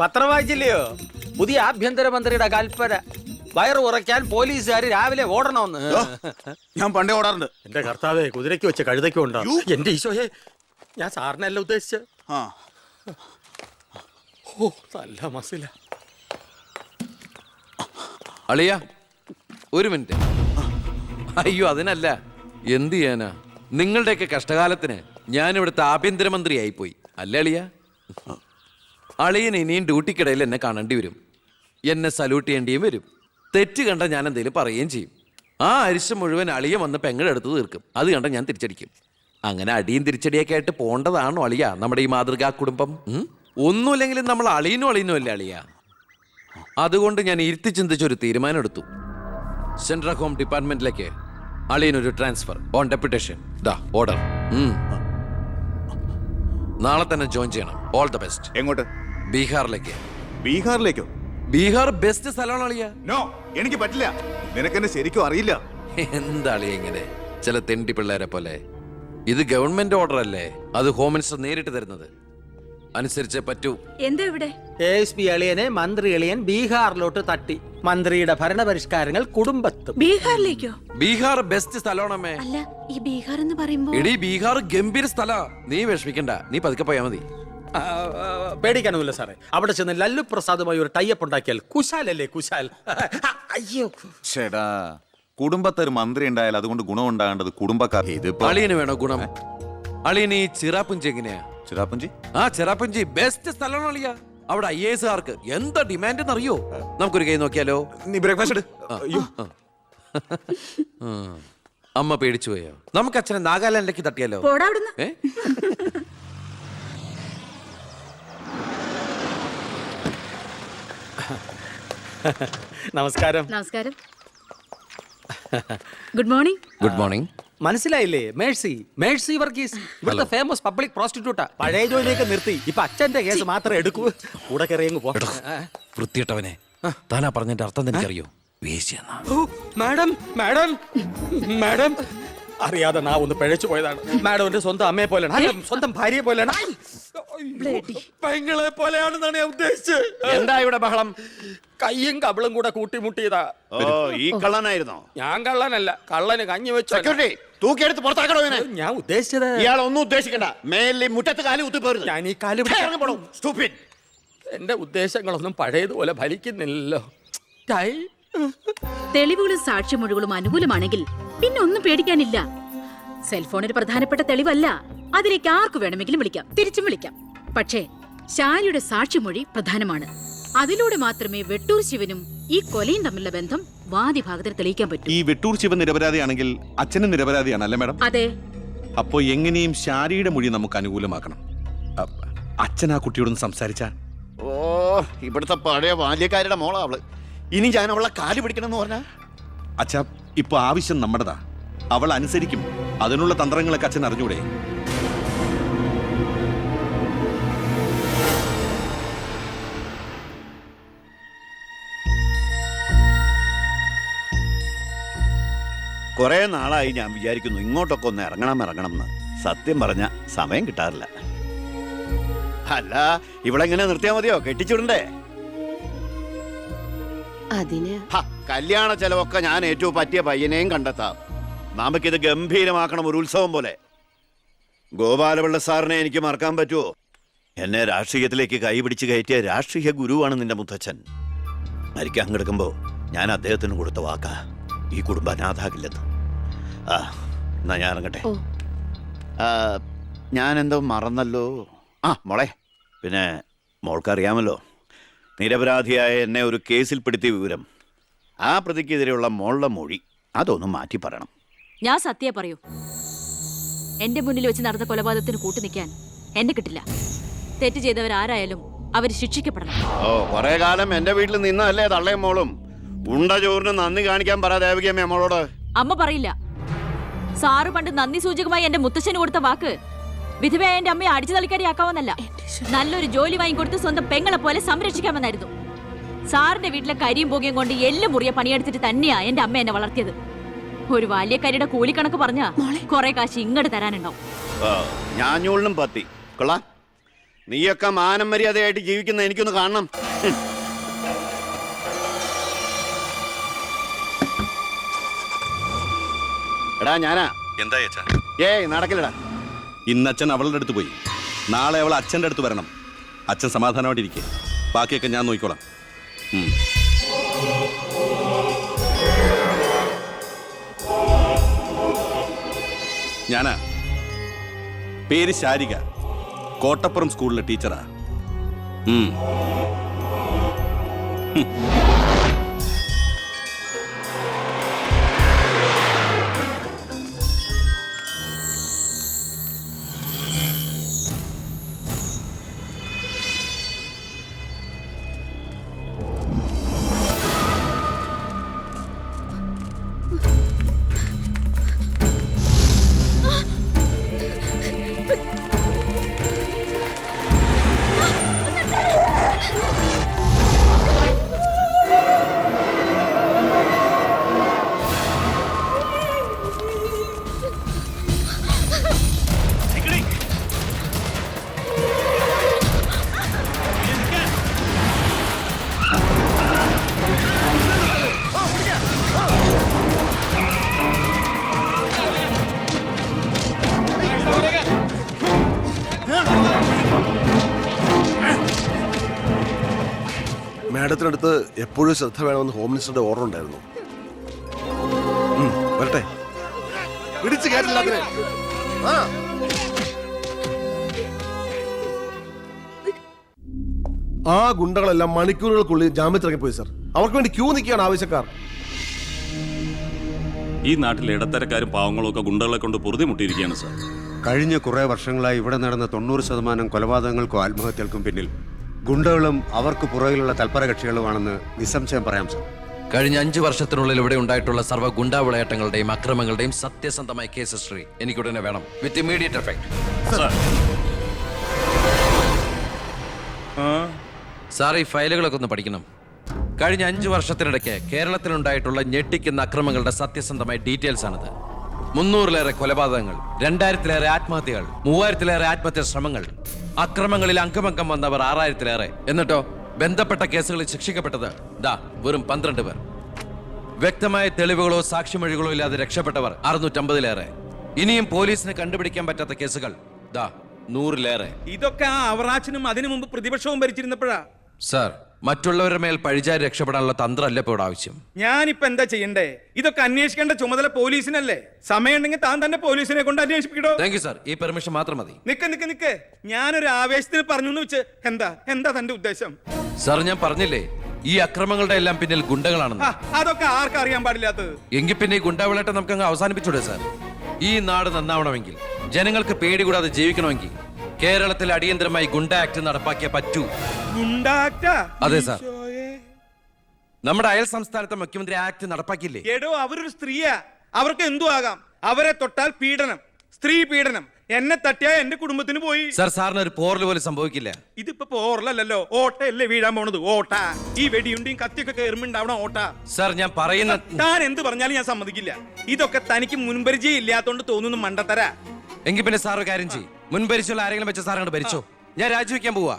പത്രം വായിച്ചില്ലയോ? പുതിയ ആഭ്യന്തരമന്ത്രിയുടെ കൽപ്പന. വയറ് ഉറയ്ക്കാൻ പോലീസുകാർ രാവിലെ ഓടണമെന്ന്. ഞാൻ പണ്ടേ ഓടാറുണ്ട്. എന്റെ കർത്താവേ, കുതിരയ്ക്ക് വെച്ച കഴുതയ്ക്ക് ഉണ്ടോ? എന്റെ ഈശോയെ, ഞാൻ സാറിനല്ല ഉദ്ദേശിച്ച. ഓ, നല്ല മസില. അളിയ ഒരു മിനിറ്റ്. അയ്യോ അതിനല്ല, എന്ത് ചെയ്യാനാ, നിങ്ങളുടെയൊക്കെ കഷ്ടകാലത്തിന് ഞാനിവിടുത്തെ ആഭ്യന്തരമന്ത്രിയായി പോയി അല്ലേ അളിയ? അളിയൻ ഇനിയും ഡ്യൂട്ടിക്കിടയിൽ എന്നെ കാണേണ്ടി വരും, എന്നെ സല്യൂട്ട് ചെയ്യേണ്ടിയും വരും. തെറ്റ് കണ്ട ഞാൻ എന്തെങ്കിലും പറയുകയും ചെയ്യും. ആ അരിശം മുഴുവൻ അളിയൻ വന്ന് പെങ്ങളെടുത്ത് തീർക്കും. അത് കണ്ട ഞാൻ തിരിച്ചടിക്കും. അങ്ങനെ അടിയും തിരിച്ചടിയൊക്കെ ആയിട്ട് പോണ്ടതാണോ അളിയ നമ്മുടെ ഈ മാതൃകാ കുടുംബം? ഒന്നുമില്ലെങ്കിലും നമ്മൾ അളിയനും അല്ലേ അളിയ? അതുകൊണ്ട് ഞാൻ ഇരുത്തി ചിന്തിച്ചൊരു തീരുമാനം എടുത്തു. സെൻട്രൽ ഹോം ഡിപ്പാർട്ട്മെന്റിലേക്ക് അളിയനൊരു ട്രാൻസ്ഫർ ഓൺ ഡെപ്യൂട്ടേഷൻ. ഓർഡർ. നാളെ തന്നെ ജോയിൻ ചെയ്യണം. All the best. എങ്ങോട്ട്? ബീഹാറിലേക്ക്. ബീഹാറിലേക്കോ? ബീഹാർ ബെസ്റ്റ് സ്ഥലമാണ് അളിയ. നോ, എനിക്ക് പറ്റില്ല. നിനക്കെന്നെ ശരിക്കും അറിയില്ല. എന്താ അളിയ ഇങ്ങനെ ചില തെണ്ടി പിള്ളേരെ പോലെ? ഇത് ഗവൺമെന്റ് ഓർഡർ അല്ലേ, അത് ഹോം മിനിസ്റ്റർ നേരിട്ട് തരുന്നത്. അനുസരിച്ചേ പറ്റൂ. എന്താ ഇവിടെ? ASP അളിയനെ മന്ത്രി അളിയൻ ബീഹാറിലോട്ട് തട്ടി. മന്ത്രിയുടെ ഭരണപരിഷ്കാരങ്ങൾ കുടുംബത്തും. ബീഹാറിലേക്കോ? ബീഹാർ ബെസ്റ്റ് സ്ഥലമാണമ്മേ. അല്ല, ഈ ബീഹാർ എന്ന് പറയുമ്പോ എടീ, ബീഹാർ ഗംഭീര സ്ഥല. നീ വിഷമിക്കണ്ട, നീ പതുക്കെ പോയാ മതി. പേടിക്കാനൊന്നുമില്ല സാറേ. അവിടെ ചെന്ന് ലല്ലു പ്രസാദുമായി ഒരു ടൈപ്പ് ഉണ്ടാക്കിയാൽ കുശാലല്ലേ കുശാൽ. അയ്യോ ചേടാ, കുടുംബത്തൊരു മന്ത്രി ഉണ്ടായാൽ അതുകൊണ്ട് ഗുണം ഉണ്ടാകേണ്ടത് കുടുംബക്കാർ. ഇതിപ്പോ അളിയന് വേണോ ഗുണം? അളിയന് ഈ ചിറാപ്പുഞ്ചി എങ്ങനെയാ? ചിറാപ്പുഞ്ചി? ആ ചിറാപ്പുഞ്ചി ബെസ്റ്റ് സ്ഥലമാണ് അളിയ. അവിടെ IAS-കാർക്ക് എന്താ ഡിമാൻഡ് എന്നറിയോ? നമുക്കൊരു കൈ നോക്കിയാലോ? നീ ബ്രേക്ക്ഫാസ്റ്റ്. അമ്മ പേടിച്ചു പോയോ? നമുക്ക് അച്ഛനെ നാഗാലാൻഡിലേക്ക് തട്ടിയാലോ? നമസ്കാരം. നമസ്കാരം. Good morning. Good morning. മനസ്സിലായില്ലേ? മേഴ്സി വർഗീസ്, ഇവിടുത്തെ ഫേമസ് പബ്ലിക് പ്രോസ്റ്റിറ്റ്യൂട്ടാ. പഴയ ജോലിയൊക്കെ നിർത്തി ഇപ്പൊ അച്ഛന്റെ കേസ് മാത്രമേ എടുക്കൂ. കൂടെ കയറിയങ്ങ് പോ. വൃത്തിയിട്ടവനെ, താനാ പറഞ്ഞതിന്റെ അർത്ഥം എനിക്കറിയോ? മാഡം മാഡം മാഡം അറിയാതെ നാ ഒന്ന് പിഴച്ചു പോയതാണ്. മാഡം എന്റെ സ്വന്തം അമ്മയെ പോലെയാണ്, സ്വന്തം ഭാര്യയെ പോലെയാണ്, പെങ്ങളെ പോലെയാണെന്നാണ് ഞാൻ ഉദ്ദേശിച്ചത്. എന്താ ഇവിടെ ബഹളം? കയ്യും കബളും കൂടെ കൂട്ടിമുട്ടിയതാ. ഈ കള്ളനായിരുന്നോ? ഞാൻ കള്ളനല്ല, കള്ളന് കഞ്ഞി വെച്ചു. തൂക്കിയെടുത്ത് പുറത്താക്കണോ? ഞാൻ ഉദ്ദേശിച്ചത്. ഇയാൾ ഒന്നും ഉദ്ദേശിക്കണ്ട. മേലിൽ മുറ്റത്ത് കാലി കുത്തിപ്പോരുന്നു. ഞാൻ ഈ കാല് എന്റെ ഉദ്ദേശങ്ങളൊന്നും പഴയതുപോലെ ഫലിക്കുന്നില്ലല്ലോ. തെളിവുകളും സാക്ഷിമൊഴികളും അനുകൂലമാണെങ്കിൽ പിന്നെ ഒന്നും പേടിക്കാനില്ല. സെൽഫോൺ ഒരു പ്രധാനപ്പെട്ട തെളിവല്ല. അതിലേക്ക് ആർക്ക് വേണമെങ്കിലും വിളിക്കാം, തിരിച്ചും വിളിക്കാം. പക്ഷേ ശാരിയുടെ സാക്ഷിമൊഴി പ്രധാനമാണ്. അതിലൂടെ മാത്രമേ വെട്ടൂർ ശിവനും ഈ കൊലയും തമ്മിലുള്ള ബന്ധം വാദിഭാഗത്തിന് തെളിയിക്കാൻ പറ്റൂ. ഈ വെട്ടൂർ ശിവൻ നിരപരാധിയാണെങ്കിൽ അച്ഛനും നിരപരാധിയാണ് അല്ലേ മാഡം? അതെ. അപ്പോ എങ്ങനെയും ശാരിയുടെ മൊഴി നമുക്ക് അനുകൂലമാക്കണം. അച്ഛൻ ആ കുട്ടിയോടൊന്ന് സംസാരിച്ച. ഓ, ഇവിടുത്തെ പഴയ ബാല്യക്കാരുടെ മോളാ അവള്. ഇനി ഞാൻ അവളെ കാല് പിടിക്കണം എന്ന് പറഞ്ഞാ? അച്ഛാ, ഇപ്പൊ ആവശ്യം നമ്മുടെതാ. അവൾ അനുസരിക്കും. അതിനുള്ള തന്ത്രങ്ങളൊക്കെ അച്ഛൻ അറിഞ്ഞൂടെ? കുറെ നാളായി ഞാൻ വിചാരിക്കുന്നു ഇങ്ങോട്ടൊക്കെ ഒന്ന് ഇറങ്ങണം എന്ന്. സത്യം പറഞ്ഞ സമയം കിട്ടാറില്ല. അല്ല, ഇവളെങ്ങനെ നിർത്തിയാ മതിയോ? കെട്ടിച്ചുവിടണ്ടേ? കല്യാണ ചെലവൊക്കെ ഞാൻ ഏറ്റവും പറ്റിയ പയ്യനെയും കണ്ടെത്താം. നമുക്കിത് ഗംഭീരമാക്കണം, ഒരു ഉത്സവം പോലെ. ഗോപാലപിള്ള സാറിനെ എനിക്ക് മറക്കാൻ പറ്റുമോ? എന്നെ രാഷ്ട്രീയത്തിലേക്ക് കൈപിടിച്ച് കയറ്റിയ രാഷ്ട്രീയ ഗുരുവാണ് നിന്റെ മുത്തച്ഛൻ. മരിക്കാൻ കിടക്കുമ്പോ ഞാൻ അദ്ദേഹത്തിന് കൊടുത്ത വാക്കാ, ഈ കുടുംബം അനാഥാകില്ലെന്ന്. എന്നാ ഞാൻ ഇറങ്ങട്ടെ. ഞാൻ എന്തോ മറന്നല്ലോ. മോളെ, പിന്നെ മോൾക്കറിയാമല്ലോ, നിരപരാധിയായ എന്നെ ഒരു കേസിൽ പെടുത്തിയ വിവരം. ആ പ്രതിക്കെതിരെയുള്ള മോളുടെ മൊഴി അതൊന്നും മാറ്റി പറയണം. ഞാൻ സത്യം പറയൂ. എന്റെ മുന്നിൽ വെച്ച് നടന്ന കൊലപാതകത്തിന് കൂട്ടു നിൽക്കാൻ എന്നെ കിട്ടില്ല. തെറ്റ് ചെയ്തവരാരായാലും അവർ ശിക്ഷിക്കപ്പെടണം. കുറെ കാലം എന്റെ വീട്ടിൽ നിന്നല്ലേ തള്ളയും മോളും. ഉണ്ട ചോറിന് നന്ദി കാണിക്കാൻ പറ ദേവകിയമ്മ അമ്മളോട്. അമ്മ പറയില്ല. സാറ് പണ്ട് നന്ദി സൂചകമായി എന്റെ മുത്തശ്ശന് കൊടുത്ത വാക്ക് വിധവയായ എന്റെ അമ്മയെ അടിച്ചു തളിക്കാരിയാക്കാമെന്നല്ല, നല്ലൊരു ജോലി വാങ്ങിക്കൊടുത്ത് സ്വന്തം പെങ്ങളെ പോലെ സംരക്ഷിക്കാമെന്നായിരുന്നു. സാറിന്റെ വീട്ടിലെ കരിയും പുകയും കൊണ്ട് എല്ലാം മുറിയെ പണിയെടുത്തിട്ട് തന്നെയാ എന്റെ അമ്മ എന്നെ വളർത്തിയത്. ഒരു ബാല്യക്കാരിയുടെ കൂലിക്കണക്ക് പറഞ്ഞാ കുറെ കാശ് ഇങ്ങോട്ട് തരാനുണ്ടാവും. ഞാഞ്ഞൂളിനും പത്തി കൊള്ളാം. നീയൊക്കെ മാനം മര്യാദയായിട്ട് ജീവിക്കുന്ന എനിക്കൊന്ന് കാണണം. എടാ ഞാനാ. എന്താ അച്ഛാ? ഏയ് നടക്കില്ലടാ. ഇന്ന് അച്ഛൻ അവളുടെ അടുത്ത് പോയി, നാളെ അവൾ അച്ഛൻ്റെ അടുത്ത് വരണം. അച്ഛൻ സമാധാനമായിട്ടിരിക്കെ, ബാക്കിയൊക്കെ ഞാൻ നോക്കിക്കോളാം. ഞാനാ, പേര് ശാരിക, കോട്ടപ്പുറം സ്കൂളിലെ ടീച്ചറാ. മാഡത്തിനടുത്ത് എപ്പോഴും ശ്രദ്ധ വേണമെന്ന് ഹോം മിനിസ്റ്ററുടെ ഓർഡർ ഉണ്ടായിരുന്നു. വരട്ടെ, പിടിച്ചു കയറ്റില്ല അതിനെ. ആ ഗുണ്ടകളെല്ലാം മണിക്കൂറുകൾക്കുള്ളിൽ ജാമ്യത്തിറങ്ങിപ്പോയി സർ. അവർക്ക് വേണ്ടി ക്യൂ നിൽക്കുകയാണ് ആവശ്യക്കാർ. ഈ നാട്ടിലെ ഇടത്തരക്കാരും പാവങ്ങളും ഒക്കെ ഗുണ്ടകളെ കൊണ്ട് പൊറുതിമുട്ടിയിരിക്കുകയാണ് സാർ. കഴിഞ്ഞ കുറേ വർഷങ്ങളായി ഇവിടെ നടന്ന 90% കൊലപാതകങ്ങൾക്കും ആത്മഹത്യകൾക്കും പിന്നിൽ ഗുണ്ടകളും അവർക്ക് പുറകിലുള്ള തൽപര കക്ഷികളുമാണെന്ന് നിസ്സംശയം പറയാം സർ. കഴിഞ്ഞ 5 വർഷത്തിനുള്ളിൽ ഇവിടെ ഉണ്ടായിട്ടുള്ള സർവ്വ ഗുണ്ടാ വിളയാട്ടങ്ങളുടെയും അക്രമങ്ങളുടെയും സത്യസന്ധമായ കേസ് ഹിസ്റ്ററി എനിക്കുടനെ വേണം, വിത്ത് ഇമ്മീഡിയറ്റ് എഫക്ട്. സാർ, ഈ ഫയലുകളൊക്കെ ഒന്ന് പഠിക്കണം. കഴിഞ്ഞ 5 വർഷത്തിനിടയ്ക്ക് കേരളത്തിലുണ്ടായിട്ടുള്ള ഞെട്ടിക്കുന്ന അക്രമങ്ങളുടെ സത്യസന്ധമായ ഡീറ്റെയിൽസ് ആണിത്. 300-ലേറെ കൊലപാതകങ്ങൾ, 2000-ലേറെ ആത്മഹത്യകൾ, 3000-ലേറെ ആത്മഹത്യാ ശ്രമങ്ങൾ, അക്രമങ്ങളിൽ അംഗമംഗം വന്നവർ 6000-ലേറെ. എന്നിട്ടോ ബന്ധപ്പെട്ട കേസുകളിൽ ശിക്ഷിക്കപ്പെട്ടത് വെറും 12 പേർ. വ്യക്തമായ തെളിവുകളോ സാക്ഷിമൊഴികളോ ഇല്ലാതെ രക്ഷപ്പെട്ടവർ 650-ലേറെ. ഇനിയും പോലീസിന് കണ്ടുപിടിക്കാൻ പറ്റാത്ത കേസുകൾ 100-ലേറെ. ഇതൊക്കെ ആ അവറാച്ചനും അതിനു മുമ്പ് പ്രതിപക്ഷവും ഭരിച്ചിരുന്നപ്പോഴാ. സാർ, മറ്റുള്ളവരുടെ മേൽ പഴിചാരി രക്ഷപ്പെടാനുള്ള തന്ത്രമല്ല ഇപ്പോൾ ആവശ്യം. ഞാനിപ്പോ എന്താ ചെയ്യണ്ടേ? ഇതൊക്കെ അന്വേഷിക്കേണ്ട ചുമതല പോലീസിനല്ലേ? സമയമുണ്ടെങ്കിൽ താൻ തന്നെ പോലീസിനെ കൊണ്ട് അന്വേഷിപ്പിക്കടോ. താങ്ക് യു സാർ, ഈ പെർമിഷൻ മാത്രം മതി. നിക്ക് ഞാനൊരു ആവേശത്തിന് പറഞ്ഞു എന്ന് വെച്ച് എന്താ തന്റെ ഉദ്ദേശം? സാർ, ഞാൻ പറഞ്ഞില്ലേ ഈ അക്രമങ്ങളുടെ എല്ലാം പിന്നിൽ ഗുണ്ടകളാണെന്ന്. അതൊക്കെ ആർക്കും അറിയാൻ പാടില്ലാത്തത്. എങ്കിൽ പിന്നെ ഈ ഗുണ്ടാവിളാട്ടം നമുക്ക് അങ്ങ് അവസാനിപ്പിച്ചൂടെ സാർ? ഈ നാട് നന്നാവണമെങ്കിൽ, ജനങ്ങൾക്ക് പേടി കൂടാതെ ജീവിക്കണമെങ്കിൽ കേരളത്തിൽ അടിയന്തരമായി ഗുണ്ട ആക്ട് നടപ്പാക്കിയേ പറ്റൂ. അതെ സാർ, നമ്മുടെ അയൽ സംസ്ഥാനത്തെ മുഖ്യമന്ത്രി ആക്ട് നടപ്പാക്കിയില്ലേ? എടോ, അവരൊരു സ്ത്രീയാ, അവർക്ക് എന്തു ആകാം. അവരെ തൊട്ടാൽ പീഡനം, സ്ത്രീ പീഡനം. എന്നെ തട്ടിയാ എന്റെ കുടുംബത്തിന് പോയി. സാർ, സാറിന് ഒരു പോറൽ പോലും സംഭവിക്കില്ല. ഇതിപ്പോ പോറലല്ലോ, ഓട്ടയല്ലേ വീഴാൻ പോണത്. ഓട്ട ഈ വെടിയുണ്ടിയും കത്തിയൊക്കെ കയറുമ്പോണ്ടാവണം ഓട്ട. സാർ, ഞാൻ പറയുന്ന താൻ എന്ത് പറഞ്ഞാലും ഞാൻ സമ്മതിക്കില്ല. ഇതൊക്കെ തനിക്ക് മുൻപരിചയം ഇല്ലാത്തോണ്ട് തോന്നുന്നു മണ്ടത്തരാ. എങ്കിൽ പിന്നെ സാർ ഒരു കാര്യം ചെയ്യും, മുൻപരിച്ചുള്ള ആരെങ്കിലും വെച്ച സാർ അങ്ങോട്ട് ഭരിച്ചോ. ഞാൻ രാജിവെക്കാൻ പോവാ.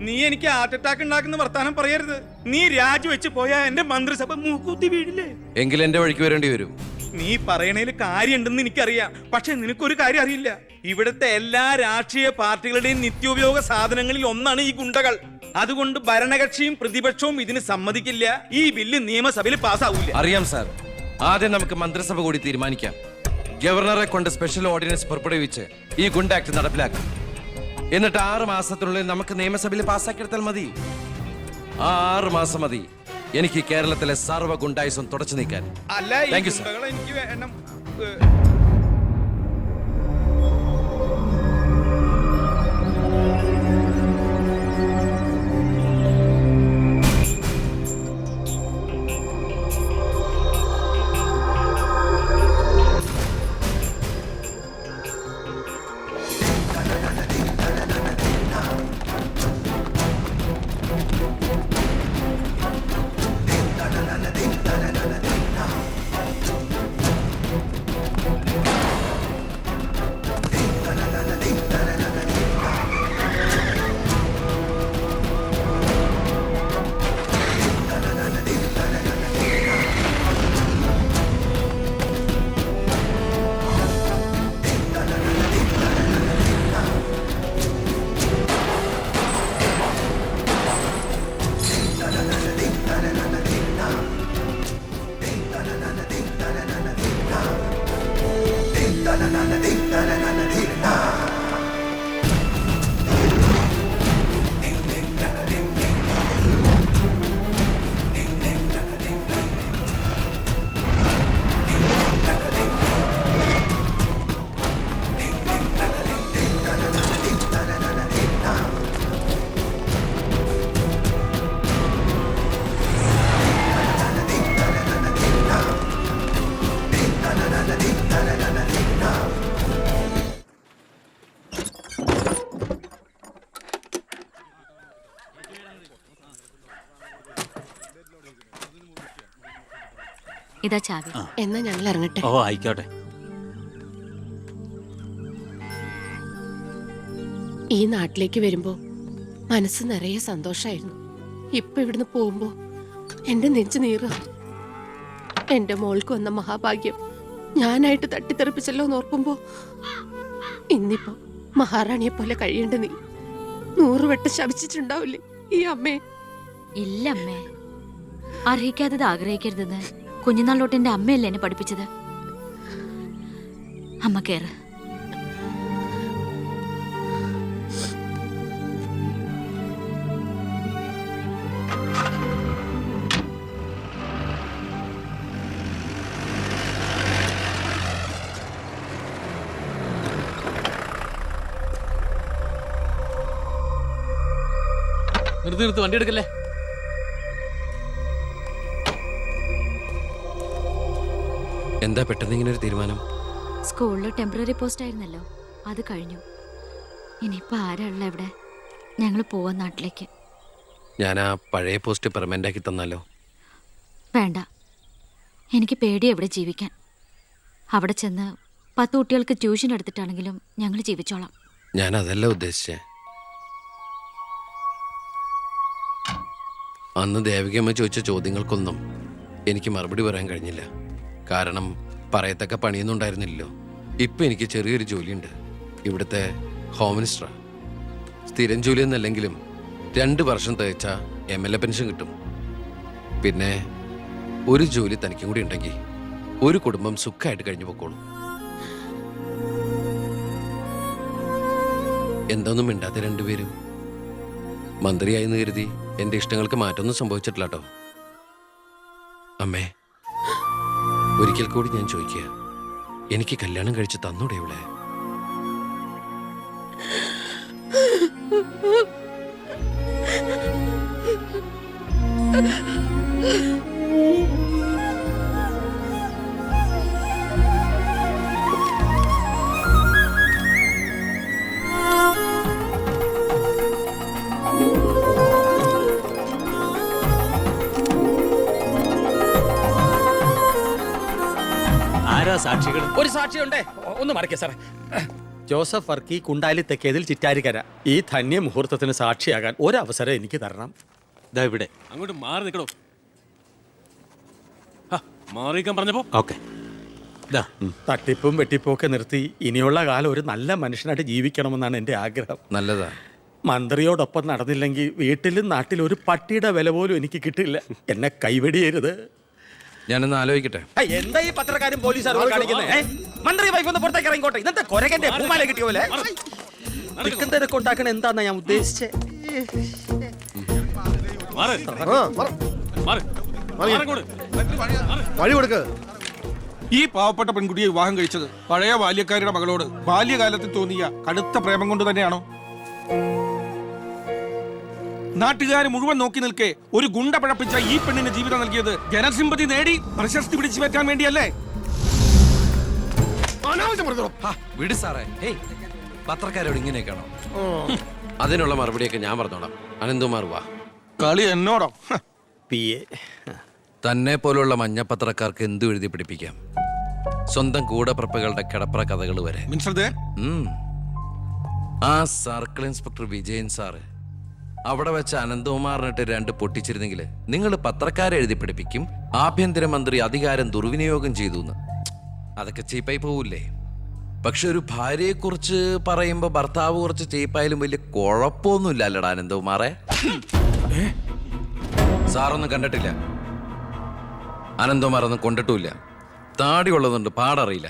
നീ എനിക്ക് ഹാർട്ട് അറ്റാക്ക് ഉണ്ടാക്കുന്ന വർത്താനം പറയരുത്. നീ രാജിവെച്ച് പോയാ എന്റെ മന്ത്രിസഭ മൂക്കൂത്തി വീഴില്ലേ? എങ്കിൽ എന്റെ വഴിക്ക് വരേണ്ടി വരും. നീ പറയണേൽ കാര്യമുണ്ടെന്ന് എനിക്കറിയാം, പക്ഷെ നിനക്കൊരു കാര്യം അറിയില്ല. ഇവിടുത്തെ എല്ലാ രാഷ്ട്രീയ പാർട്ടികളുടെയും നിത്യോപയോഗ സാധനങ്ങളിൽ ഒന്നാണ് ഈ ഗുണ്ടകൾ. അതുകൊണ്ട് ഭരണകക്ഷിയും പ്രതിപക്ഷവും ഇതിന് സമ്മതിക്കില്ല. ഈ ബില്ല് നിയമസഭയിൽ പാസ്സാവൂല. അറിയാം സാർ, ആദ്യം നമുക്ക് മന്ത്രിസഭ കൂടി തീരുമാനിക്കാം. ഗവർണറെ കൊണ്ട് സ്പെഷ്യൽ ഓർഡിനൻസ് പുറപ്പെടുവിച്ച് ഈ ഗുണ്ട ആക്ട് നടപ്പിലാക്കാം. എന്നിട്ട് 6 മാസത്തിനുള്ളിൽ നമുക്ക് നിയമസഭയിൽ പാസ്സാക്കിയെടുത്താൽ മതി. 6 മാസം മതി എനിക്ക് കേരളത്തിലെ സർവ്വ ഗുണ്ടായുസം തുടച്ചു നീക്കാൻ. Thank you sir. എനിക്ക് വേണം. ഇതാ ചാവി. എന്നാ ഞങ്ങൾ ഇറങ്ങട്ടെ. ഓ ആയിക്കോട്ടെ. ഈ നാട്ടിലേക്ക് വരുമ്പോ മനസ്സ് നിറയെ സന്തോഷായിരുന്നു. ഇപ്പൊ ഇവിടുന്ന് പോകുമ്പോ എന്റെ നെഞ്ചു നീറ. എന്റെ മോൾക്ക് വന്ന മഹാഭാഗ്യം ഞാനായിട്ട് തട്ടിത്തെറിപ്പിച്ചല്ലോ എന്നോർക്കുമ്പോ ഇന്നിപ്പോ മഹാറാണിയെ പോലെ കഴിയേണ്ട നീ 100 വട്ടം ശപിച്ചിട്ടുണ്ടാവില്ലേ ഈ അമ്മേ? ഇല്ലമ്മേ, അർഹിക്കാത്തത് ആഗ്രഹിക്കരുതെന്ന് കുഞ്ഞുനാളോട്ട് എന്റെ അമ്മയല്ലേ എന്നെ പഠിപ്പിച്ചത്. അമ്മ കേറ്. നിർത്ത് വണ്ടി എടുക്കല്ലേ. എന്താ പെട്ടെന്ന് ഇങ്ങനെ ഒരു തീരുമാനം? സ്കൂളിൽ ടെമ്പററി പോസ്റ്റ് ആയിരുന്നല്ലോ, അത് കഴിഞ്ഞു. ഇനിയിപ്പോ ആരാ ഉള്ള ഇവിടെ? ഞങ്ങൾ പോവാൻ നാട്ടിലേക്ക്. ഞാൻ ആ പഴയ പോസ്റ്റ് പെർമനന്റ് ആക്കി തന്നാലോ? വേണ്ട, എനിക്ക് പേടി എവിടെ ജീവിക്കാൻ. അവിടെ ചെന്ന് 10 കുട്ടികൾക്ക് ട്യൂഷൻ എടുത്തിട്ടാണെങ്കിലും ഞങ്ങൾ ജീവിച്ചോളാം. ഞാൻ അതല്ല ഉദ്ദേശിച്ചേ. അന്ന് ദേവികമ്മ ചോദിച്ച ചോദ്യങ്ങൾക്കൊന്നും എനിക്ക് മറുപടി പറയാൻ കഴിഞ്ഞില്ല. കാരണം പറയത്തക്ക പണിയൊന്നും ഉണ്ടായിരുന്നില്ലല്ലോ. ഇപ്പം എനിക്ക് ചെറിയൊരു ജോലിയുണ്ട്, ഇവിടുത്തെ ഹോം മിനിസ്റ്ററാ. സ്ഥിരം ജോലിയൊന്നല്ലെങ്കിലും 2 വർഷം തികച്ച MLA പെൻഷൻ കിട്ടും. പിന്നെ ഒരു ജോലി തനിക്കും കൂടി ഉണ്ടെങ്കിൽ ഒരു കുടുംബം സുഖമായിട്ട് കഴിഞ്ഞു പോക്കോളും. എന്തൊന്നും മിണ്ടാത്ത രണ്ടുപേരും. മന്ത്രിയായെന്ന് കരുതി എന്റെ ഇഷ്ടങ്ങൾക്ക് മാറ്റമൊന്നും സംഭവിച്ചിട്ടില്ല കേട്ടോ. അമ്മേ, ഒരിക്കൽ കൂടി ഞാൻ ചോദിക്കുക, എനിക്ക് കല്യാണം കഴിച്ച് തന്നൂടെ ഇവിടെ? ആരാ സാക്ഷികൾ? ഒരു സാക്ഷിയുണ്ടേ, ഒന്ന് മറക്കേ സാറേ. ജോസഫ് വർക്കി, കുണ്ടാലി തെക്കേതിൽ, ചിറ്റാരിക്കര. ഈ ധന്യ മുഹൂർത്തത്തിന് സാക്ഷിയാകാൻ ഒരവസരം എനിക്ക് തരണം. ദാ ഇവിടെ. അങ്ങോട്ട് മാറി നിൽക്കണോ? മാറിയിക്കാൻ പറഞ്ഞപ്പോ ഓക്കെ. തട്ടിപ്പും വെട്ടിപ്പും ഒക്കെ നിർത്തി ഇനിയുള്ള കാലം ഒരു നല്ല മനുഷ്യനായിട്ട് ജീവിക്കണമെന്നാണ് എൻ്റെ ആഗ്രഹം. നല്ലതാ. മന്ത്രിയോടൊപ്പം നടന്നില്ലെങ്കിൽ വീട്ടിലും നാട്ടിലും ഒരു പട്ടിയുടെ വില പോലും എനിക്ക് കിട്ടില്ല. എന്നെ കൈവെടിയരുത്. ഞാനൊന്ന് ആലോചിക്കട്ടെ. എന്താ ഈ പത്രക്കാരും പോലീസുകാരും കാണിക്കുന്നത്? മന്ത്രി വൈഫ് ഒന്ന് പുറത്തേക്ക് ഇറങ്ങിക്കോട്ടെ. ഇന്നത്തെ കൊരകന്റെ പൂമാല കിട്ടിയ പോലെ ചിക്കൻ തിരക്ക് ഉണ്ടാക്കണ എന്താന്നാ ഞാൻ ഉദ്ദേശിച്ചേ. വഴി കൊടുക്ക്. ഈ പാവപ്പെട്ട പെൺകുട്ടിയെ വിവാഹം കഴിച്ചത് പഴയ ബാല്യക്കാരുടെ മകളോട് ബാല്യകാലത്തിൽ തോന്നിയ കടുത്ത പ്രേമം കൊണ്ട് തന്നെയാണോ? നാട്ടുകാർ മുഴുവൻ നോക്കി നിൽക്കെ ഒരു ഗുണ്ട പഴപ്പിച്ച ഈ പെണ്ണിന് ജീവിതം നൽകിയത് ജനസിമ്പതി നേടി പ്രശസ്തി പിടിച്ചു പറ്റാൻ വേണ്ടിയല്ലേ? വിട് സാറേ. പത്രക്കാരോട് ഇങ്ങനെയൊക്കെയാണോ? അതിനുള്ള മറുപടിയൊക്കെ ഞാൻ പറഞ്ഞോളാം. അനന്തുമാർ വാ. കളി എന്നോടോ? തന്നെ പോലുള്ള മഞ്ഞപ്പത്രക്കാർക്ക് എന്തു എഴുതി പിടിപ്പിക്കാം. സ്വന്തം കൂടപ്പിറപ്പുകളുടെ കിടപ്ര കഥകൾ വരെ. ആ സർക്കിൾ ഇൻസ്പെക്ടർ വിജയൻ സാറ് അവിടെ വെച്ച് അനന്തകുമാറിനിട്ട് 2 പൊട്ടിച്ചിരുന്നെങ്കിൽ നിങ്ങൾ പത്രക്കാരെ എഴുതി പിടിപ്പിക്കും ആഭ്യന്തരമന്ത്രി അധികാരം ദുർവിനിയോഗം ചെയ്തു എന്ന്. അതൊക്കെ ചീപ്പായി പോവില്ലേ? പക്ഷെ ഒരു ഭാര്യയെക്കുറിച്ച് പറയുമ്പോൾ ഭർത്താവ് കുറച്ച് ചീപ്പായാലും വലിയ കുഴപ്പമൊന്നുമില്ല അല്ലടാ അനന്തകുമാറെ. സാറൊന്നും കണ്ടിട്ടില്ല, അനന്തകുമാറൊന്നും കൊണ്ടിട്ടുമില്ല. താടി ഉള്ളതുകൊണ്ട് പാടറിയില്ല.